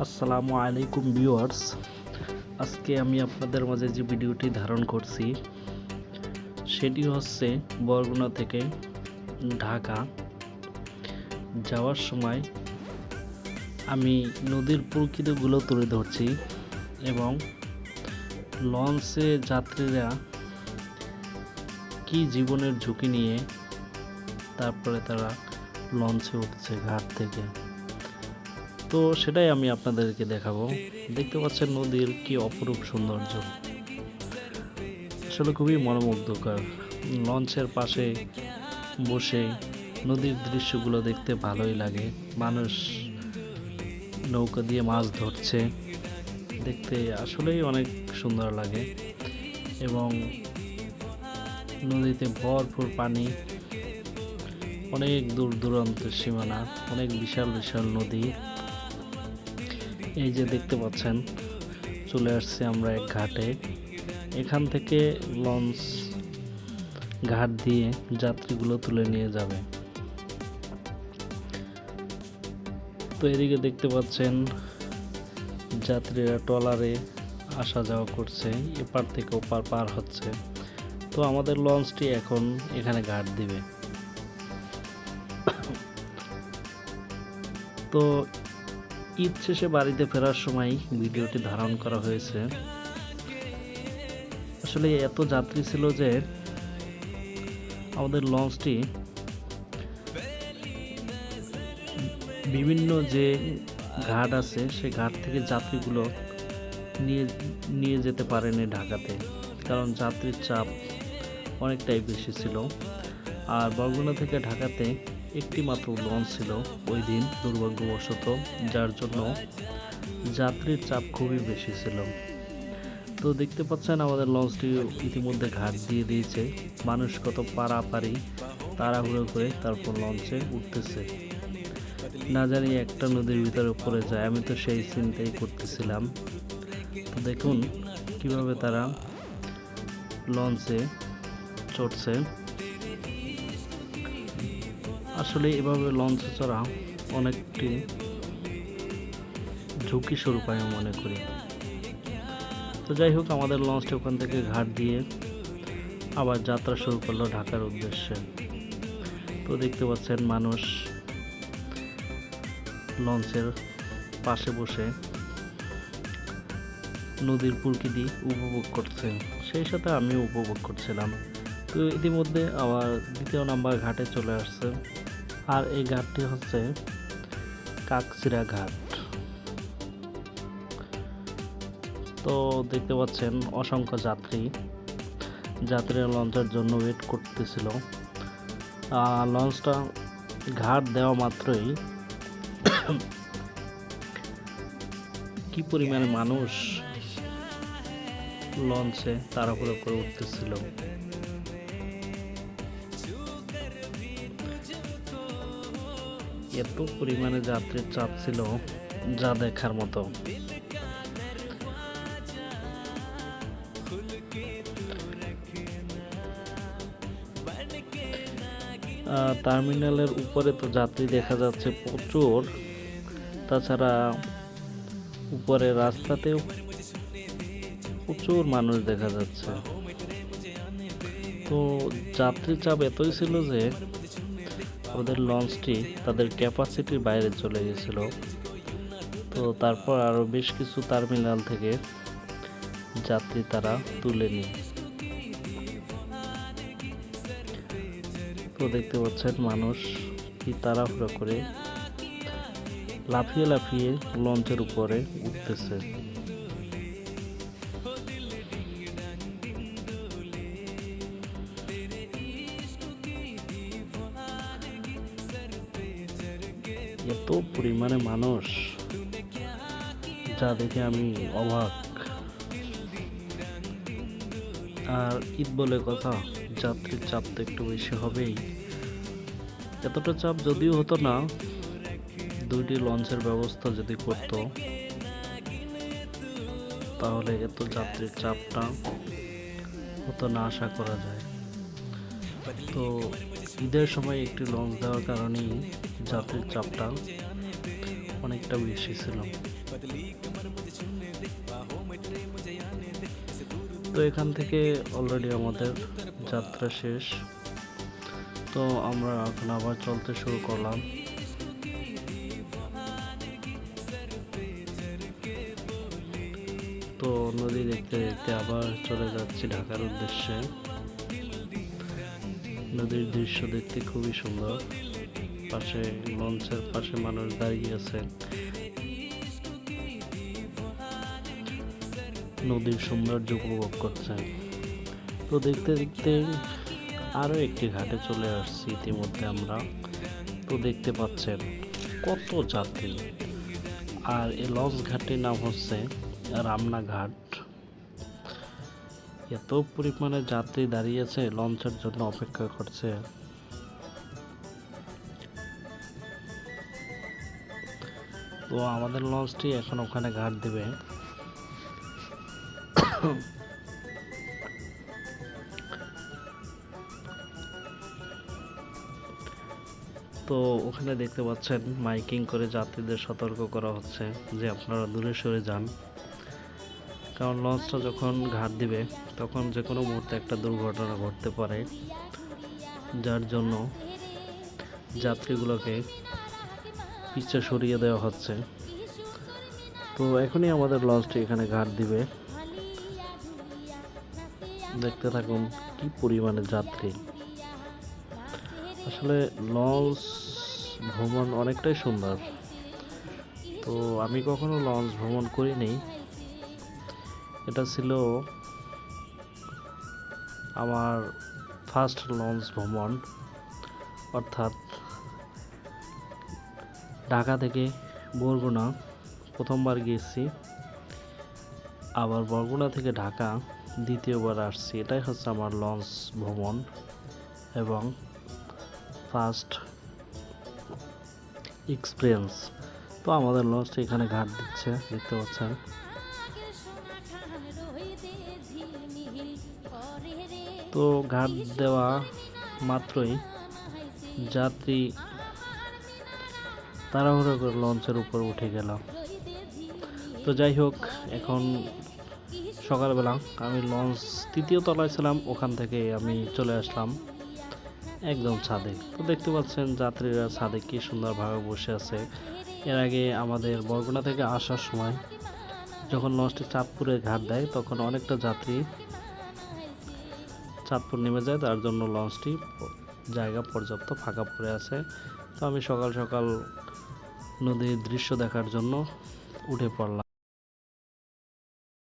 আসসালামু আলাইকুম ভিউয়ার্স। আজকে আমি আপনাদের মাঝে যে ভিডিওটি ধারণ করছি সেটি হচ্ছে বরগুনা থেকে ঢাকা যাওয়ার সময় আমি নদীর প্রকৃতিগুলো তুলে ধরছি এবং লঞ্চে যাত্রীরা কি জীবনের ঝুঁকি নিয়ে তারপরে তারা লঞ্চে উঠছে ঘাট থেকে, তো সেটাই আমি আপনাদেরকে দেখাবো। দেখতে পাচ্ছেন নদীর কি অপরূপ সৌন্দর্য, আসলে খুবই মনোমুগ্ধকর। লঞ্চের পাশে বসে নদীর দৃশ্যগুলো দেখতে ভালোই লাগে। মানুষ নৌকা দিয়ে মাছ ধরছে, দেখতে আসলেই অনেক সুন্দর লাগে এবং নদীতে ভরপুর পানি, অনেক দূর দূরান্তের সীমানা, অনেক বিশাল বিশাল নদী। এই যে দেখতে পাচ্ছেন চলে আসছে আমরা এক ঘাটে। এখান থেকে লঞ্চ ঘাট দিয়ে যাত্রীগুলো তুলে নিয়ে যাবে। তো এদিকে দেখতে পাচ্ছেন যাত্রীরা ট্রলারে আসা যাওয়া করছে, এপার থেকে ওপার পার হচ্ছে। তো আমাদের লঞ্চটি এখন এখানে ঘাট দিবে। তো ঈদ শেষে বাড়িতে ফেরার সময় ভিডিওটি ধারণ করা হয়েছে। আসলে এত যাত্রী ছিল যে আমাদের লঞ্চটি বিভিন্ন যে ঘাট আছে সেই ঘাট থেকে যাত্রীগুলো নিয়ে যেতে পারেনি ঢাকাতে, কারণ যাত্রীর চাপ অনেকটাই বেশি ছিল। আর বরগুনা থেকে ঢাকাতে একটি মাত্র লঞ্চ ছিল ওই দিন দুর্ভাগ্যবশত, যার জন্য যাত্রীর চাপ খুবই বেশি ছিল। তো দেখতে পাচ্ছেন আমাদের লঞ্চটি ইতিমধ্যে ঘাট দিয়ে দিয়েছে। মানুষ কত পারাপারি তাড়াহুড়ো করে তারপর লঞ্চে উঠতেছে, না জানি একটা নদীর ভিতরে পড়ে যায়। আমি তো সেই চিন্তাই করতেছিলাম। তো দেখুন কিভাবে তারা লঞ্চে চড়ছে। আসলে এভাবে লঞ্চে চড়া অনেকটি ঝুঁকি স্বরূপ আমি মনে করি। তো যাই হোক, আমাদের লঞ্চটি ওখান থেকে ঘাট দিয়ে আবার যাত্রা শুরু করলো ঢাকার উদ্দেশ্যে। তো দেখতে পাচ্ছেন মানুষ লঞ্চের পাশে বসে নদীর প্রকৃতি উপভোগ করছে, সেই সাথে আমিও উপভোগ করছিলাম। তো ইতিমধ্যে আবার দ্বিতীয় নাম্বার ঘাটে চলে আসছে, আর এই ঘাটটি হচ্ছে কাকচিড়া ঘাট। তো দেখতে পাচ্ছেন অসংখ্য যাত্রীরা লঞ্চের জন্য ওয়েট করতেছিল। লঞ্চটা ঘাট দেওয়া মাত্রই কি পরিমাণে মানুষ লঞ্চে তাড়াহুড়ো করে উঠতেছিল। এত পরিমাণে যাত্রীর চাপ ছিল যা দেখার মতো। টার্মিনালের উপরে তো যাত্রী দেখা যাচ্ছে প্রচুর, তাছাড়া উপরে রাস্তাতেও প্রচুর মানুষ দেখা যাচ্ছে। তো যাত্রীর চাপ এতই ছিল যে আমাদের লঞ্চটি তাদের ক্যাপাসিটির বাইরে চলে গেছিল। তো তারপর আরও বেশ কিছু টার্মিনাল থেকে যাত্রী তারা তুলে নিয়ে। তো দেখতে পাচ্ছেন মানুষ কি তাড়াহুড়ো করে লাফিয়ে লাফিয়ে লঞ্চের উপরে উঠতেছে। এত পরিমাণে মানুষ যা দেখে আমি অবাক। আর ঈদ বলে কথা, যাত্রীর চাপ তো একটু বেশি হবেই। এতটা চাপ যদিও হতো না, দুইটি লঞ্চের ব্যবস্থা যদি করতো তাহলে এত যাত্রীর চাপটা হতো না আশা করা যায়। তো ঈদের সময় একটি লঞ্চ দেওয়ার কারণেই যাত্রীর চাপটা অনেক অনেকটা বেশি ছিল। তো এখান থেকে অলরেডি আমাদের যাত্রা শেষ। তো আমরা এখন আবার চলতে শুরু করলাম। তো নদী দেখতে দেখতে আবার চলে যাচ্ছি ঢাকার উদ্দেশ্যে। নদীর দৃশ্য দেখতে খুবই সুন্দর। পাশে লঞ্চের পাশে মানুষ দাঁড়িয়ে আছে, নদীর সৌন্দর্য উপভোগ করছে। তো দেখতে দেখতে আরো একটি ঘাটে চলে আসছি ইতিমধ্যে আমরা। তো দেখতে পাচ্ছেন কত যাত্রী। আর এই লঞ্চ ঘাটটির নাম হচ্ছে রামনাঘাট। এত পরিমাণে যাত্রী দাঁড়িয়েছে লঞ্চের জন্য অপেক্ষা করছে। তো আমাদের লঞ্চটি এখন ওখানে ঘাট দিবে। তো ওখানে দেখতে পাচ্ছেন মাইকিং করে যাত্রীদের সতর্ক করা হচ্ছে যে আপনারা দূরে সরে যান, কারণ লঞ্চটা যখন ঘাট দিবে তখন যে কোনো মুহূর্তে একটা দুর্ঘটনা ঘটতে পারে, যার জন্য যাত্রীগুলোকে পিছে সরিয়ে দেওয়া হচ্ছে। তো এখনই আমাদের লঞ্চটি এখানে ঘাট দিবে। দেখতে থাকুন কি পরিমাণে যাত্রী। আসলে লঞ্চ ভ্রমণ অনেকটাই সুন্দর। তো আমি কখনো লঞ্চ ভ্রমণ করিনি, এটা ছিল আমার ফার্স্ট লঞ্চ ভ্রমণ। অর্থাৎ ঢাকা থেকে বরগুনা প্রথমবার গিয়েছি, আবার বরগুনা থেকে ঢাকা দ্বিতীয়বার আসছি। এটাই হচ্ছে আমার লঞ্চ ভ্রমণ এবং ফার্স্ট এক্সপিরিয়েন্স। তো আমাদের লঞ্চটি এখানে ঘাট দিচ্ছে, দেখতে পাচ্ছেন। তো ঘাট দেওয়া মাত্রই যাত্রী তাড়াহুড়ো করে লঞ্চের উপর উঠে গেল। তো যাই হোক, এখন সকালবেলা আমি লঞ্চ তৃতীয় তলায় ছিলাম, ওখান থেকে আমি চলে আসলাম একদম ছাদে। তো দেখতে পাচ্ছেন যাত্রীরা ছাদে কি সুন্দরভাবে বসে আছে। এর আগে আমাদের বরগুনা থেকে আসার সময় যখন লঞ্চটি চাঁদপুরে ঘাট দেয় তখন অনেকটা যাত্রী চাঁদপুর নেমে যায়, তার জন্য লঞ্চটি জায়গা পর্যাপ্ত ফাঁকা পড়ে আছে। তো আমি সকাল সকাল নদীর দৃশ্য দেখার জন্য উঠে পড়লাম।